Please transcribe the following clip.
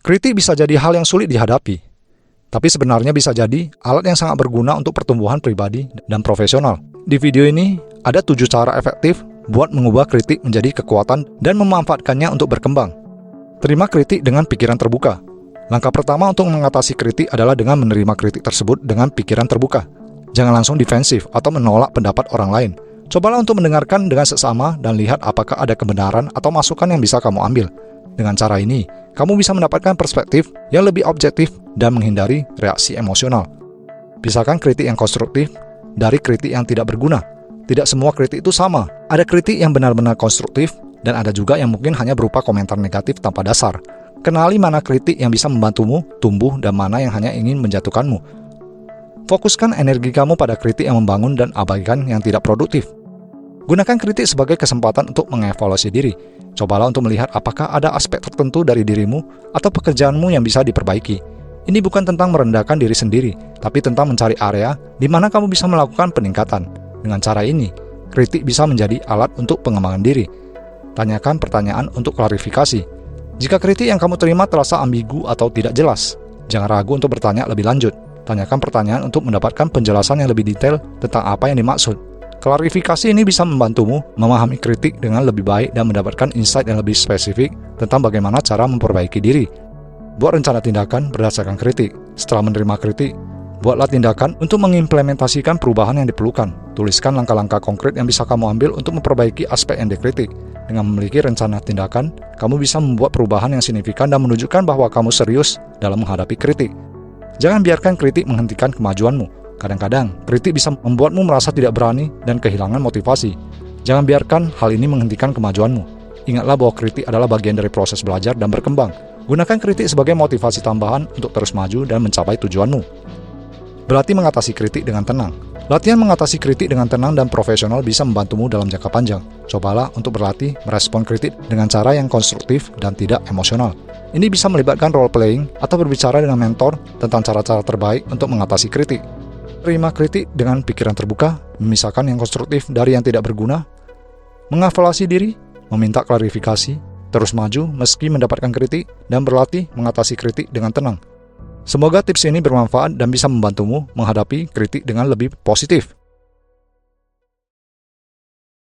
Kritik bisa jadi hal yang sulit dihadapi, tapi sebenarnya bisa jadi alat yang sangat berguna untuk pertumbuhan pribadi dan profesional. Di video ini, ada 7 cara efektif buat mengubah kritik menjadi kekuatan dan memanfaatkannya untuk berkembang. Terima kritik dengan pikiran terbuka. Langkah pertama untuk mengatasi kritik adalah dengan menerima kritik tersebut dengan pikiran terbuka. Jangan langsung defensif atau menolak pendapat orang lain. Cobalah untuk mendengarkan dengan seksama dan lihat apakah ada kebenaran atau masukan yang bisa kamu ambil. Dengan cara ini, kamu bisa mendapatkan perspektif yang lebih objektif dan menghindari reaksi emosional. Pisahkan kritik yang konstruktif dari kritik yang tidak berguna. Tidak semua kritik itu sama. Ada kritik yang benar-benar konstruktif dan ada juga yang mungkin hanya berupa komentar negatif tanpa dasar. Kenali mana kritik yang bisa membantumu tumbuh dan mana yang hanya ingin menjatuhkanmu. Fokuskan energi kamu pada kritik yang membangun dan abaikan yang tidak produktif. Gunakan kritik sebagai kesempatan untuk mengevaluasi diri. Cobalah untuk melihat apakah ada aspek tertentu dari dirimu atau pekerjaanmu yang bisa diperbaiki. Ini bukan tentang merendahkan diri sendiri, tapi tentang mencari area di mana kamu bisa melakukan peningkatan. Dengan cara ini, kritik bisa menjadi alat untuk pengembangan diri. Tanyakan pertanyaan untuk klarifikasi. Jika kritik yang kamu terima terasa ambigu atau tidak jelas, jangan ragu untuk bertanya lebih lanjut. Tanyakan pertanyaan untuk mendapatkan penjelasan yang lebih detail tentang apa yang dimaksud. Klarifikasi ini bisa membantumu memahami kritik dengan lebih baik dan mendapatkan insight yang lebih spesifik tentang bagaimana cara memperbaiki diri. Buat rencana tindakan berdasarkan kritik. Setelah menerima kritik, buatlah tindakan untuk mengimplementasikan perubahan yang diperlukan. Tuliskan langkah-langkah konkret yang bisa kamu ambil untuk memperbaiki aspek yang dikritik. Dengan memiliki rencana tindakan, kamu bisa membuat perubahan yang signifikan dan menunjukkan bahwa kamu serius dalam menghadapi kritik. Jangan biarkan kritik menghentikan kemajuanmu. Kadang-kadang, kritik bisa membuatmu merasa tidak berani dan kehilangan motivasi. Jangan biarkan hal ini menghentikan kemajuanmu. Ingatlah bahwa kritik adalah bagian dari proses belajar dan berkembang. Gunakan kritik sebagai motivasi tambahan untuk terus maju dan mencapai tujuanmu. Berlatih mengatasi kritik dengan tenang. Latihan mengatasi kritik dengan tenang dan profesional bisa membantumu dalam jangka panjang. Cobalah untuk berlatih merespon kritik dengan cara yang konstruktif dan tidak emosional. Ini bisa melibatkan role playing atau berbicara dengan mentor tentang cara-cara terbaik untuk mengatasi kritik. Terima kritik dengan pikiran terbuka, memisahkan yang konstruktif dari yang tidak berguna, mengevaluasi diri, meminta klarifikasi, terus maju meski mendapatkan kritik, dan berlatih mengatasi kritik dengan tenang. Semoga tips ini bermanfaat dan bisa membantumu menghadapi kritik dengan lebih positif.